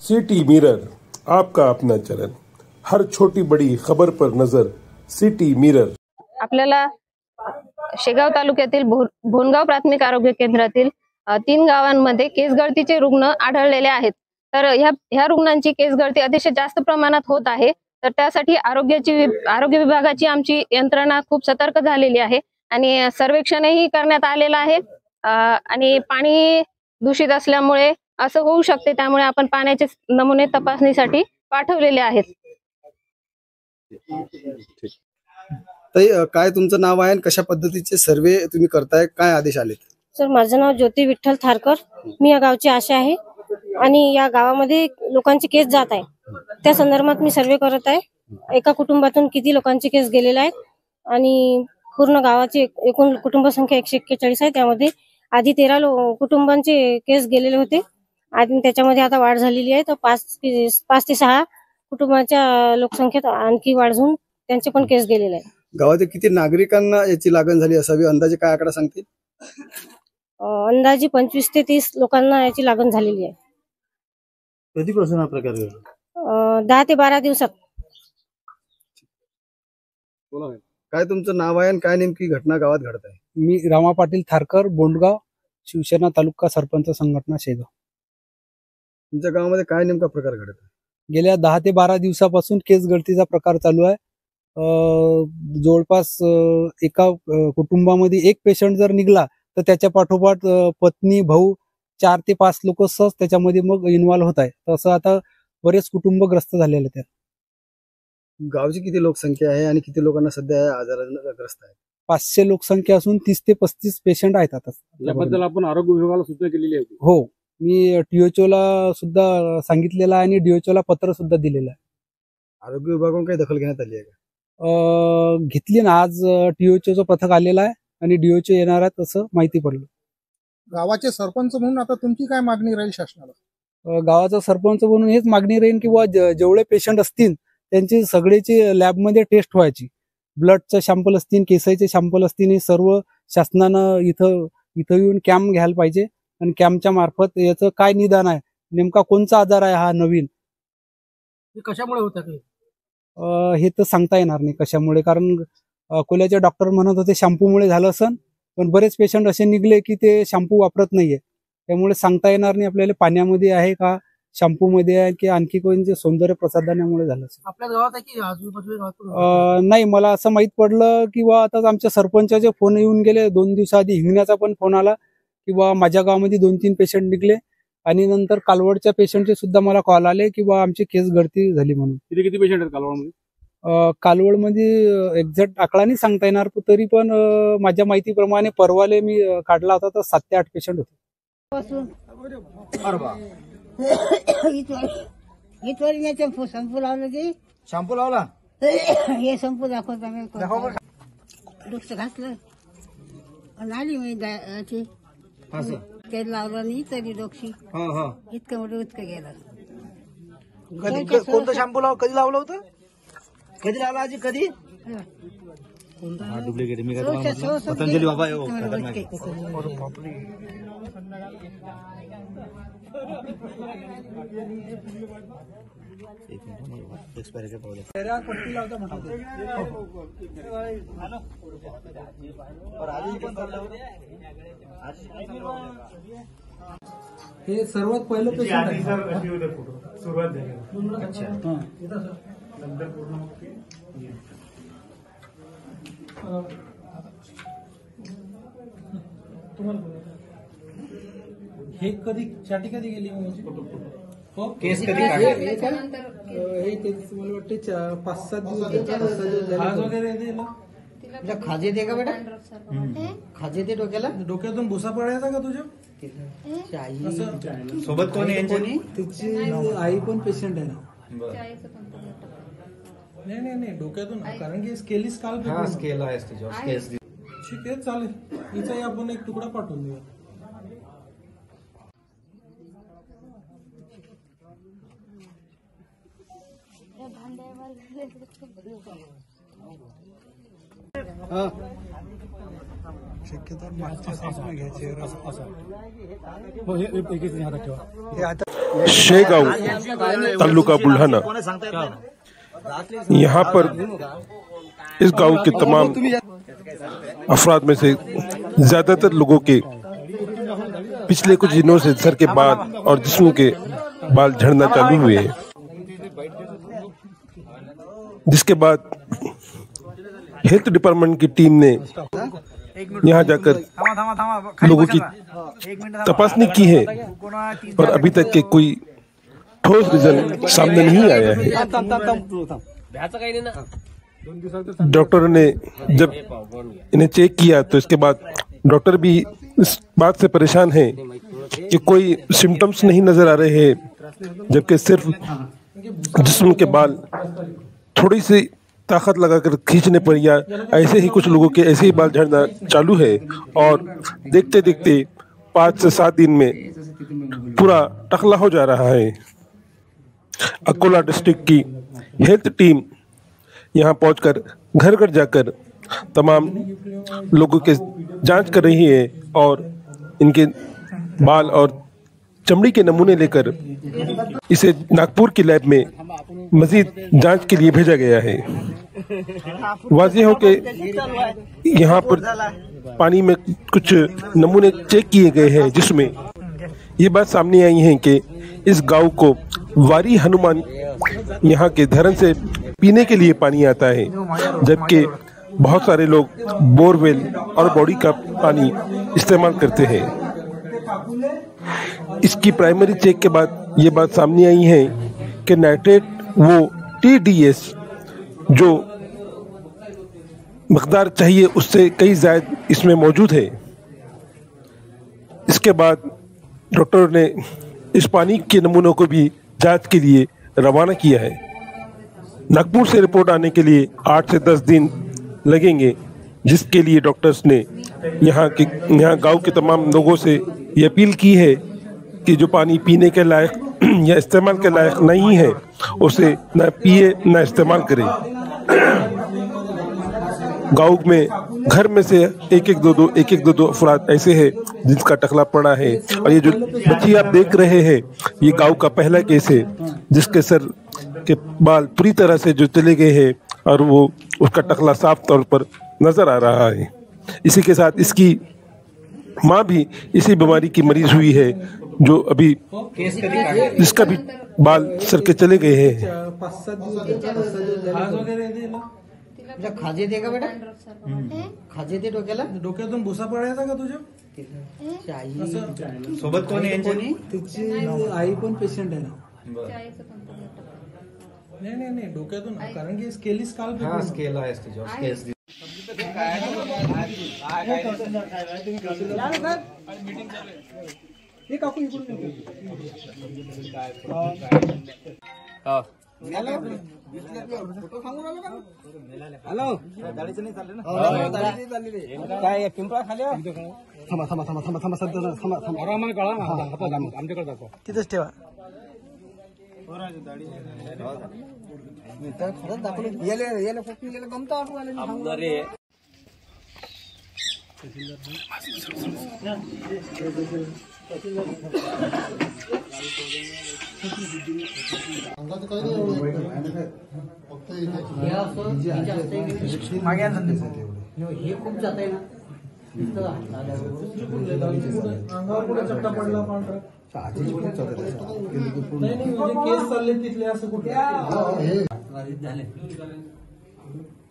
City mirror, आपका अपना channel, हर छोटी बड़ी खबर पर नजर। City mirror. आपल्याला शेगाव तालुक्यातील भोनगाव प्राथमिक आरोग्य केंद्रातील 3 गावांमध्ये केस गळतीचे रुग्ण आढळलेले आहेत। तर ह्या रुग्णांची केस गळती अतिशय जास्त प्रमाणात होत आहे। तर त्यासाठी आरोग्य विभागाची आमची यंत्रणा खूप सतर्क झालेली आहे आणि सर्वेक्षणही करण्यात आलेलं आहे। आणि पाणी दूषित असल्यामुळे असं होऊ शकते, त्यामुळे आपण पाण्याचे नमुने तपासणीसाठी पाठवलेले आहेत। ताई, काय तुमचं नाव आहे आणि कशा पद्धतीचे सर्वे तुम्ही करताय, काय आदेश आले? सर, माझं नाव ज्योती विठ्ठल थारकर, मी या गावची आशा आहे आणि या गावामध्ये लोकांचे केस जात आहे, त्या संदर्भात मी सर्वे करत आहे। एका कुटुंबातून किती लोकांचे केस गेलेले आहेत आणि पूर्ण गावाची एकूण कुटुंब संख्या 141 आहे। त्यामध्ये आधी 13 कुटुंबांचे केस गेलेले होते आणि त्याच्यामध्ये आता वाढ झालेली आहे। तर 5 ते 6 कुटुंबाच्या लोकसंख्येत आणखी वाढ होऊन त्यांचे पण केस गेलेले आहे। गावातील किती नागरिकांना याची लागण झाली असावी, अंदाजे काय आकडा सांगतील? अंदाजे 25 ते 30 लोकांना याची लागण झालेली आहे। कधीपासून हा प्रकार घडला? 10 ते 12 दिवसात। काय तुमचं नाव आहे आणि काय नेमकी घटना गावात घडत आहे? मी रामा पाटील थारकर, बोंडगाव, शिवसेना तालुका सरपंच संघटना शेगाव। तुमच्या गावामध्ये काय नेमका प्रकार घडत आहे? गेल्या 10 ते 12 दिवसापासून केस गळतीचा प्रकार चालू आहे। जवळपास एका कुटुंबामध्ये एक पेशंट जर निघला तर त्याच्या पाठोपाठ पत्नी, भाऊ, 4 ते 5 लोक सहज त्याच्यामध्ये मग इन्व्हॉल्व होत आहे। तसं आता बरेच कुटुंब ग्रस्त झालेले आहेत। गावची किती लोकसंख्या आहे आणि किती लोकांना सध्या या आजाराने ग्रस्त आहे? 500 लोकसंख्या असून 30 ते 35 पेशंट आहेत आता। याबद्दल आपण आरोग्य विभागाला सूचना केलेली आहे? हो, मी DHO ला सुद्धा सांगितलेलं आहे आणि DHO ला पत्र सुद्धा दिलेलं आहे। आरोग्य विभागाकडून काही दखल घेण्यात आली आहे का? घेतली ना, आज DHOचं पथक आलेलं आहे आणि DHO येणार आहे असं माहिती पडलं। गावाचे सरपंच म्हणून आता तुमची काय मागणी राहील शासनाला? गावाचा सरपंच म्हणून हेच मागणी राहील की जेवढे पेशंट असतील त्यांची सगळ्याची लॅबमध्ये टेस्ट व्हायची। ब्लडचं सॅम्पल असतील, केसाचे सॅम्पल असतील, हे सर्व शासनानं इथं येऊन कॅम्प घ्यायला पाहिजे आणि कॅम्पच्या मार्फत याचं काय निदान आहे, नेमका कोणचा आजार आहे हा नवीन, कशामुळे होत आहे हे तर सांगता येणार नाही कशामुळे। कारण अकोल्याचे डॉक्टर म्हणत होते शॅम्पूमुळे झालं असन, पण बरेच पेशंट असे निघले की ते शॅम्पू वापरत नाहीये, त्यामुळे सांगता येणार नाही आपल्याला पाण्यामध्ये आहे का, शॅम्पू मध्ये आहे की आणखी कोणते सौंदर्य प्रसाधनामुळे झालं असेल। आपल्या गावात आहे की आजूबाजूला? नाही, मला असं माहित पडलं किंवा आता आमच्या सरपंचाचे फोन येऊन गेले 2 दिवसाआधी, हिंगण्याचा पण फोन आला किंवा माझ्या गावामध्ये 2-3 पेशंट निघले आणि नंतर कालवडच्या पेशंटचे सुद्धा मला कॉल आले किंवा आमची केस गळती झाली म्हणून। किती पेशंट आहेत कालवडमध्ये? कालवडमध्ये एक्झॅक्ट आकडा नाही सांगता येणार, तरी पण माझ्या माहितीप्रमाणे परवाले मी काढला होता तर 7 ते 8 पेशंट होते। शॅम्पू लावला ते शॅम्पू लावला हे शॅम्पू दाखवतो डोकं घासलं आणि आली मी तेल लावलं नाही तरी डोक्षी इतकं मोठं उतकं गेलं। कोणतं शॅम्पू कधी लावलं होतं? कधी लावला आजी? कधी? डुप्लिकेट मी पतंजली बाबा हे सर्वात पहिलं पेशंट आहे। सुरुवात झाली। हे कधी चाटी कधी गेली म्हणजे केस कधी काढले? हे मला वाटते 5-7 दिवस वगैरे खाजे दे का बेटा? खाजे दे डोक्याला? डोक्यातून भुसा पडायचा का तुझ्या? सोबत कोणी? तिची आई पण पेशंट आहे ना? नाही, डोक्यातून, कारण की स्केली स्काल्प स्केल आहे त्याच्यावर। ठीक आहे, चालेल, हिचाही आपण एक तुकडा पाठवून देऊया। शक्यतो मागच्या साईजला घ्यायचे असं. हो, हे हातात ठेवा. शेगांव तालुका बुल्ढाना। यहाँ पर इस गांव के तमाम अफराद में से ज्यादातर लोगों के पिछले कुछ दिनों से सर के बाल और जिस्म के बाल झड़ना चालू हुए हैं, जिसके बाद हेल्थ डिपार्टमेंट की टीम ने यहाँ जाकर लोगों की तपासनी की है, पर अभी तक के कोई ठोस रिजल्ट सामने नहीं आया है। डॉक्टर ने जब इन्हें चेक किया तो इसके बाद डॉक्टर भी इस बात से परेशान है कि कोई सिम्टम्स नहीं नजर आ रहे हैं, जबकि सिर्फ जिस्म के बाल थोड़ी सी ताकत लगाकर खींचने पर या ऐसे ही कुछ लोगों के ऐसे ही बाल झड़ना चालू है और देखते देखते 5 से 7 दिन में पूरा टकला हो जा रहा है। अकोला डिस्ट्रिक्ट की हेल्थ टीम यहाँ पहुंचकर घर घर जाकर तमाम लोगों के जांच कर रही है और इनके बाल और चमड़ी के नमूने लेकर इसे नागपुर की लैब में मजीद जांच के लिए भेजा गया है। वाज़ेह हो कि यहाँ पर पानी में कुछ नमूने चेक किए गए हैं, जिसमें ये बात सामने आई है कि इस गांव को वारी हनुमान यहाँ के धरन से पीने के लिए पानी आता है, जबकि बहुत सारे लोग बोरवेल और बॉडी का पानी इस्तेमाल करते हैं। इसकी प्राइमरी चेक के बाद ये बात सामने आई है कि नाइट्रेट वो TDS जो मकदार चाहिए उससे कई ज़्यादा इसमें मौजूद है। इसके बाद डॉक्टर ने इस पानी के नमूनों को भी जांच के लिए रवाना किया है। नागपुर से रिपोर्ट आने के लिए 8 से 10 दिन लगेंगे, जिसके लिए डॉक्टर्स ने यहाँ गांव के तमाम लोगों से ये अपील की है कि जो पानी पीने के लायक या इस्तेमाल के लायक नहीं है उसे न पिए न इस्तेमाल करें। गांव में घर में से एक एक दो दो अफराद ऐसे हैं जिसका टकला पड़ा है, और ये जो बच्ची आप देख रहे हैं ये गांव का पहला केस है जिसके सर के बाल पूरी तरह से जो चले गए हैं और वो उसका टकला साफ तौर पर नजर आ रहा है। इसी के साथ इसकी माँ भी इसी बीमारी की मरीज हुई है, जो अभी जिसका भी बाल सर के चले गए हैं। खाजे दे का बेटा, खाजे दे डोक्याला, डोक्यातून भुसा पडायचा का तुझ्या? सोबत कोण आहे यांच्या? तिची आई पण पेशंट आहे ना. नाही डोक्यातून, कारण की स्केली स्काल्प हा स्केल आहे त्याच्यावर स्केल. हे काकू इकडून हॅलो गाडीचं नाही चाललं ना, काय पिंपळा खाली थांबा आरामाने कळा ना, आमच्याकडे जातो तिथेच ठेवा. खरंच दाखवलं याला फक्त गमता वाटू हे खूप जात आहे ना, अंगावर कुठे चट्टा पडला पांढरा? नाही केस चालले तिथले असं कुठे झाले.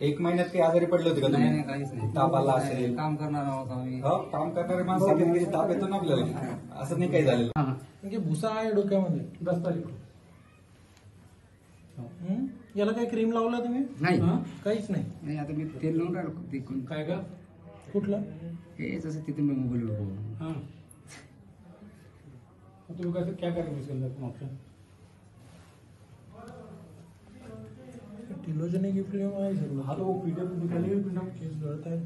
1 महिन्यात काही आजारी पडले होते का तुम्ही? काहीच नाही. ताप आला असेल, काम करणार आहोत आम्ही. काम करणारे माणसं कधी ताप येतो ना आपल्याला, असं नाही काही झालेलं. म्हणजे भुसा आहे डोक्यामध्ये 10 तारीख. याला काही क्रीम लावला तुम्ही? नाही काहीच नाही. आता मी तेल लावून राहिलो. काय का? कुठलं? हे जसं तिथे मी मोबाईलवर हाँ तो कैसे क्या करेंगे इसके अंदर ऑप्शन? टिलोजेनिक इफ्लुएंजा आहे सर. हाँ तो वो पीडीएफ निकालिए पिंडा केस गळत आहे.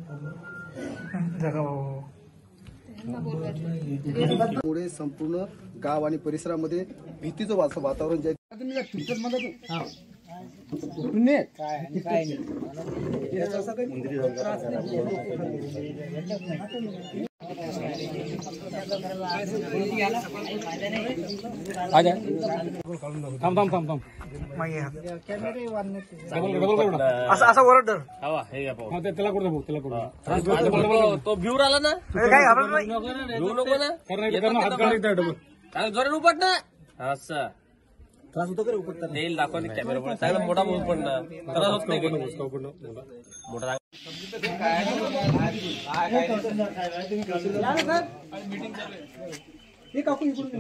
जगह वो मुळे संपूर्ण गाव आणि परिसरामध्ये भीतीचं वातावरण जे असा वरड धर तो भिवर आला ना काय घाबरत नाही भिवू नको ना जोरात उपट ना असं त्रास होतो का उपटताना? तेल दाखवते कॅमेरा चांगला मोठा मूव पडणार त्रास होत नाही मोठा हे काकू इकडून